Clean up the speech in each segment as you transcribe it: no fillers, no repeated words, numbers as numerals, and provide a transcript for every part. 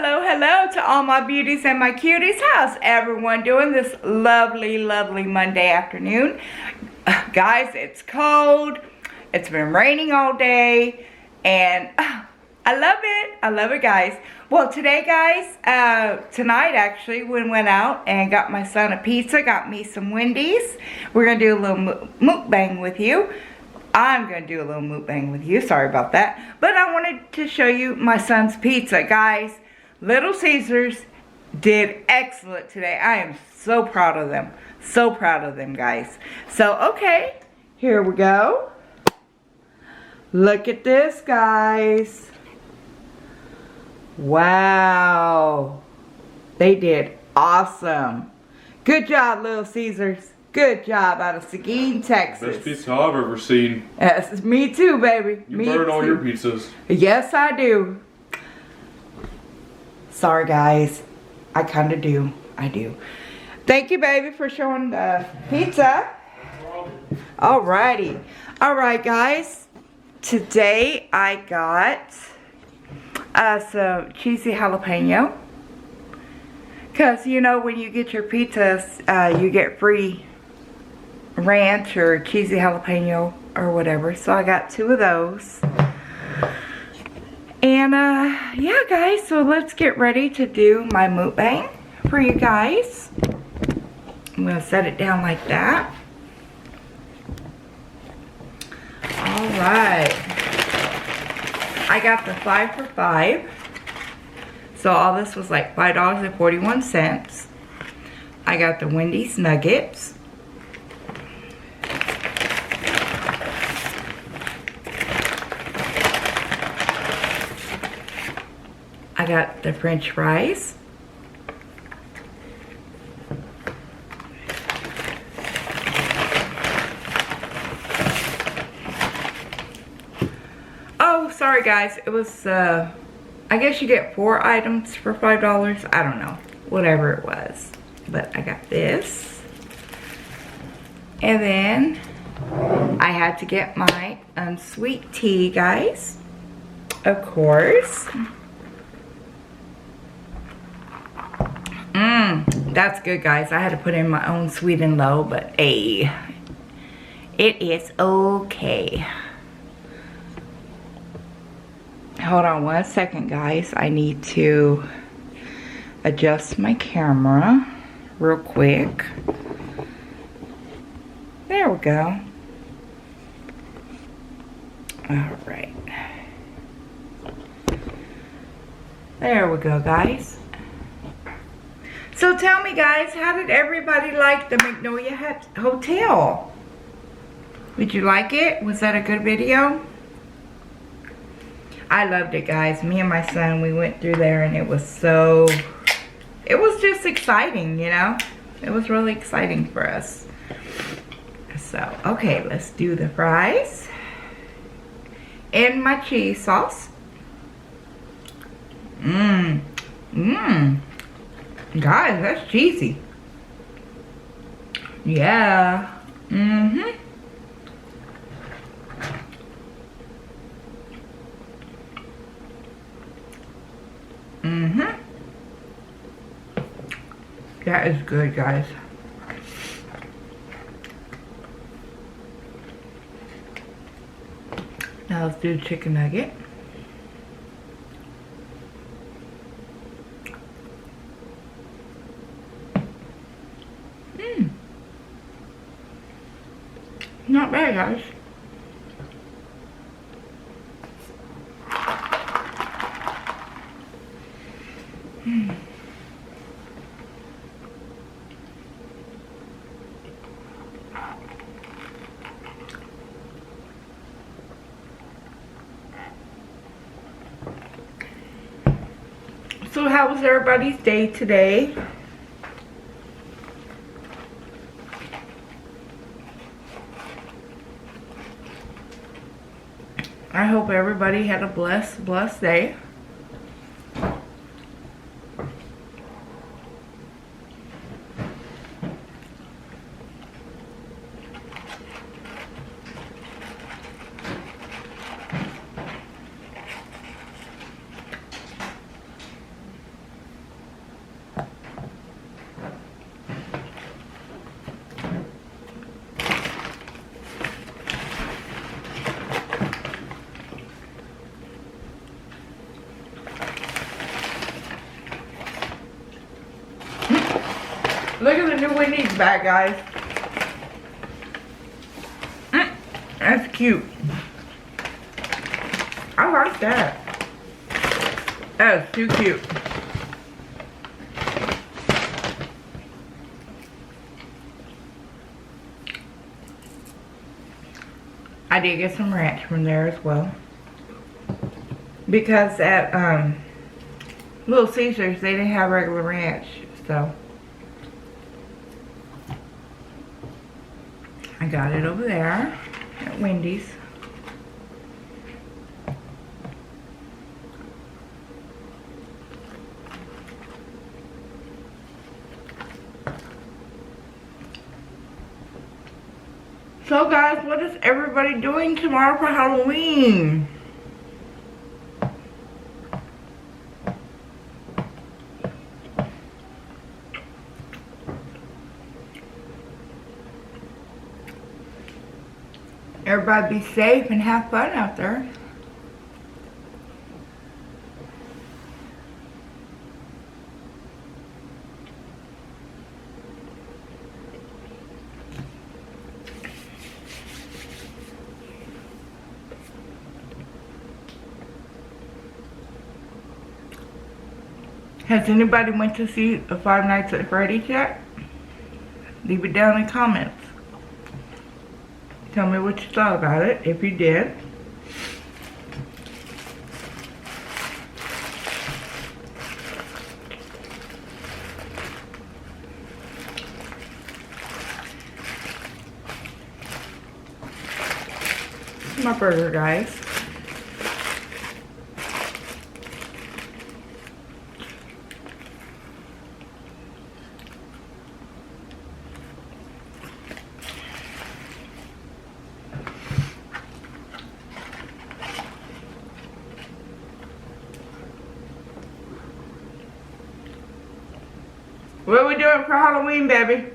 Hello, hello to all my beauties and my cuties. How's everyone doing this lovely, lovely Monday afternoon? Guys, it's cold. It's been raining all day. And I love it. I love it, guys. Well, today, guys, tonight actually, we went out and got my son a pizza. Got me some Wendys. We're going to do a little mukbang with you. I'm going to do a little mukbang with you. Sorry about that. But I wanted to show you my son's pizza. Guys, Little Caesars did excellent today. I am so proud of them. So proud of them, guys. So, okay. Here we go. Look at this, guys. Wow. They did awesome. Good job, Little Caesars. Good job out of Seguin, Texas. Best pizza I've ever seen. Yes, me too, baby. You burn all your pizzas. Yes, I do. Sorry, guys. I kind of do. I do. Thank you, baby, for showing the pizza. Alrighty. Alright, guys. Today, I got some cheesy jalapeno. Because, you know, when you get your pizzas, you get free ranch or cheesy jalapeno or whatever. So I got 2 of those. And yeah, guys, so let's get ready to do my mukbang for you guys. I'm gonna set it down like that. All right, I got the 5 for $5. So all this was like $5.41. I got the Wendys nuggets. I got the French fries. Oh, sorry guys, it was, I guess you get 4 items for $5. I don't know, whatever it was. But I got this. And then I had to get my unsweet tea, guys. Of course. That's good, guys. I had to put in my own sweet and low, but hey, it is okay. Hold on 1 second, guys. I need to adjust my camera real quick. There we go. All right. There we go, guys. So tell me, guys, how did everybody like the Magnolia Hotel? Did you like it? Was that a good video? I loved it, guys. Me and my son, we went through there and it was just exciting, you know? It was really exciting for us. So, okay, let's do the fries. And my cheese sauce. Guys, that's cheesy. Yeah. That is good, guys. Now let's do the chicken nugget. Not bad, guys. So how was everybody's day today? I hope everybody had a blessed day. Look at the new Wendys bag, guys. That's cute. I like that. That is too cute. I did get some ranch from there as well. Because at Little Caesars, they didn't have regular ranch, so I got it over there at Wendy's. So guys, what is everybody doing tomorrow for Halloween? Everybody be safe and have fun out there. Has anybody went to see the Five Nights at Freddy's yet? Leave it down in the comments. Tell me what you thought about it, if you did. My burger, guys. What are we doing for Halloween, baby?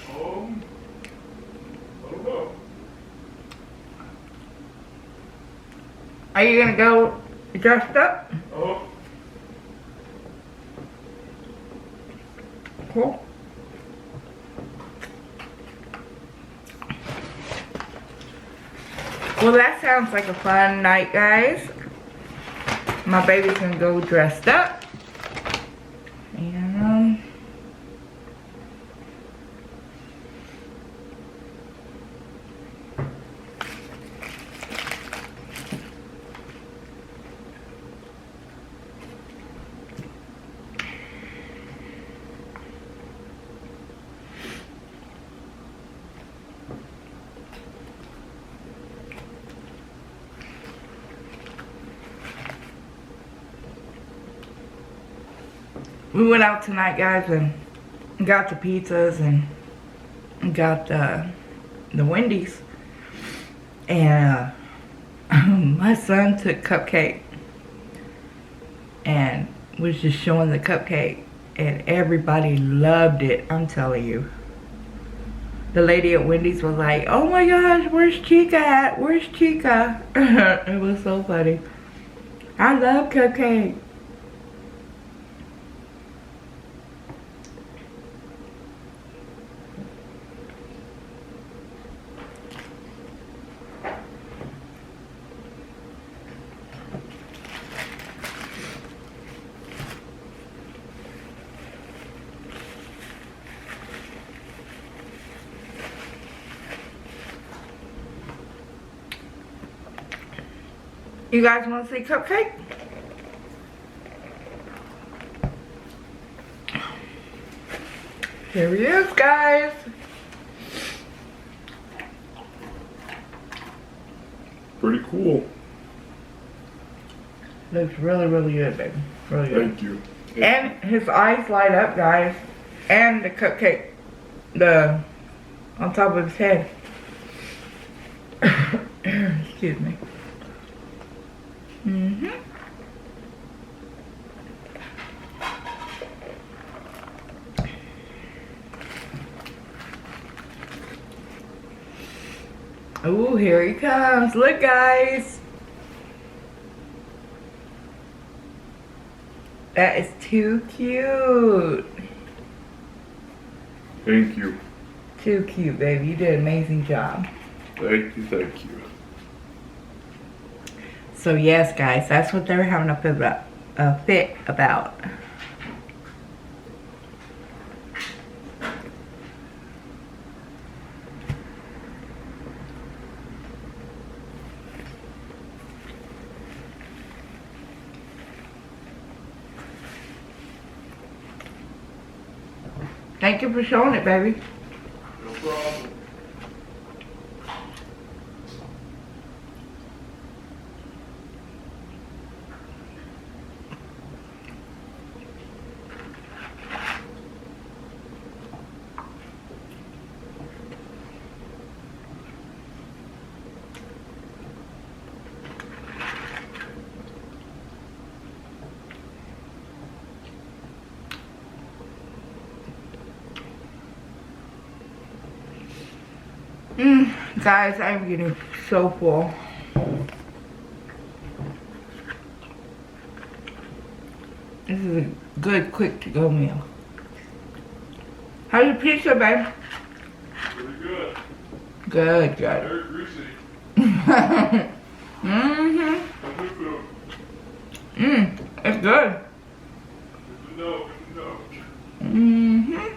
I don't know. Are you gonna go dressed up? Cool. Well, that sounds like a fun night, guys. My baby's gonna go dressed up. And we went out tonight, guys, and got the pizzas and got the Wendys. And my son took cupcake and was just showing the cupcake, and everybody loved it. I'm telling you. The lady at Wendy's was like, "Oh my gosh, where's Chica at? Where's Chica?" It was so funny. I love cupcake. You guys want to see cupcake? Here he is, guys. Pretty cool. Looks really, really good, baby. Really good. Thank you. And his eyes light up, guys. And the cupcake, on top of his head. Excuse me. Oh, here he comes. Look, guys. That is too cute. Thank you. Too cute, baby. You did an amazing job. Thank you, thank you. So yes, guys, that's what they were having a fit about. Thank you for showing it, baby. No problem. Guys, I'm getting so full. This is a good, quick to-go meal. How's your pizza, babe? Really good. Good, good. Very greasy. Mm-hmm. Good food. It's good. Good to know, good to know. Mm-hmm.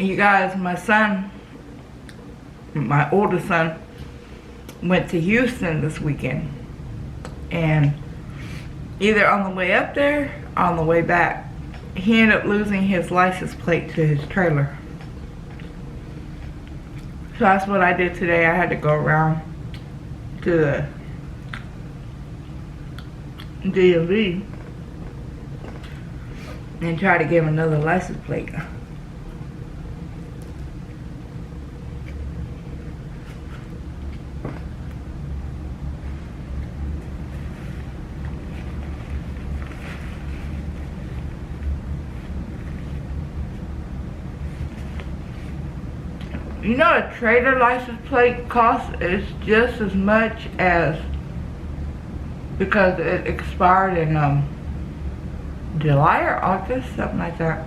You guys, my son, my oldest son, went to Houston this weekend. And either on the way up there or on the way back, he ended up losing his license plate to his trailer. So that's what I did today. I had to go around to the DMV and try to get him another license plate. You know, a trailer license plate cost is just as much as, because it expired in July or August, something like that.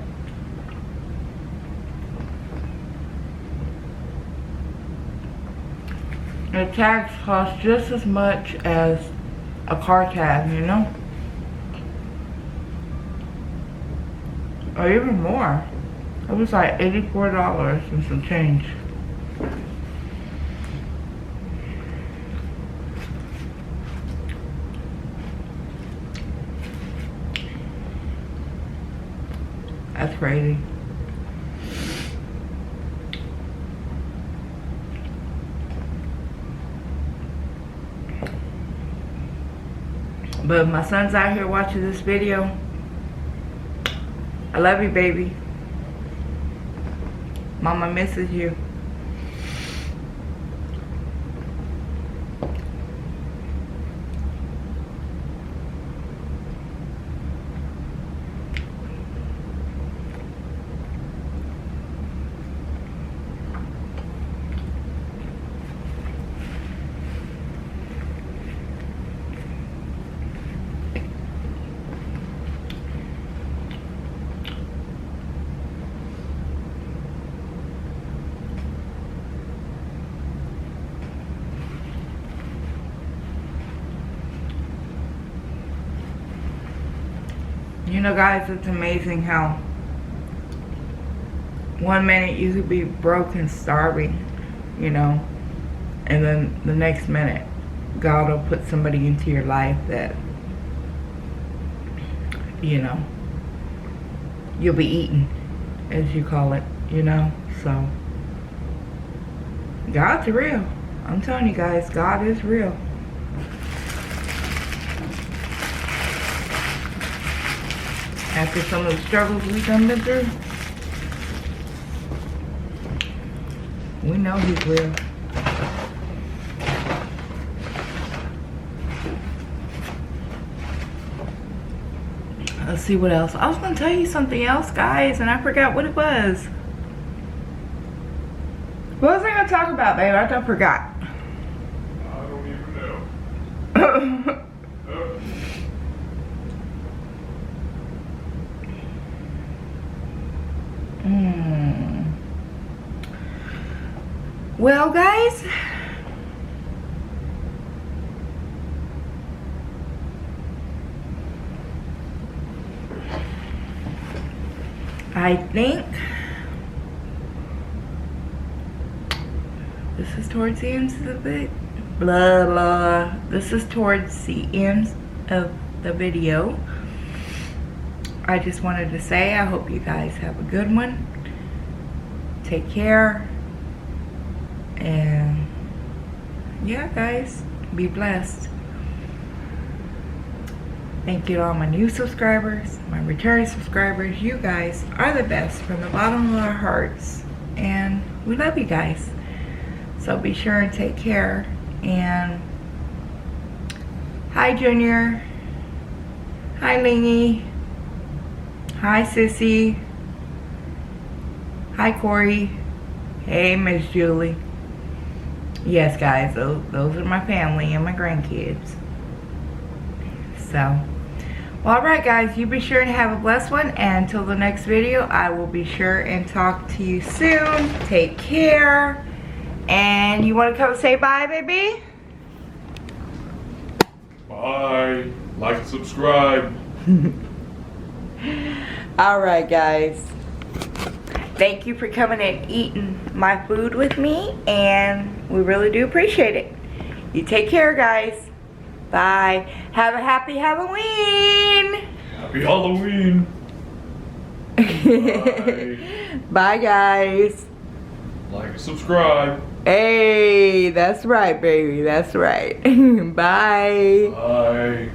The tax costs just as much as a car tag, you know? Or even more. It was like $84 and some change. That's crazy. But if my son's out here watching this video, I love you, baby. Mama misses you. You know, guys, it's amazing how 1 minute you could be broke and starving, you know, and then the next minute God will put somebody into your life that, you know, you'll be eating, as you call it, you know. So God's real. I'm telling you guys, God is real. After some of the struggles we've been through, We know he will. Let's see what else. I was gonna tell you something else, guys, and I forgot what it was. What was I gonna talk about, babe? I forgot. I don't even know. Well, guys, I think this is towards the end of the blah blah. This is towards the end of the video. I just wanted to say I hope you guys have a good one. Take care. And yeah, guys, be blessed. Thank you to all my new subscribers, my returning subscribers. You guys are the best from the bottom of our hearts. And we love you guys. So be sure and take care. And hi, Junior. Hi, Lingy. Hi, Sissy. Hi, Corey. Hey, Miss Julie. Yes, guys, those are my family and my grandkids. So, well, alright, guys, you be sure to have a blessed one. And until the next video, I will be sure and talk to you soon. Take care. And you want to come say bye, baby? Bye. Like and subscribe. Alright, guys. Thank you for coming and eating my food with me, and we really do appreciate it. You take care, guys. Bye. Have a happy Halloween. Happy Halloween. Bye. Bye, guys. Like and subscribe. Hey, that's right, baby. That's right. Bye. Bye.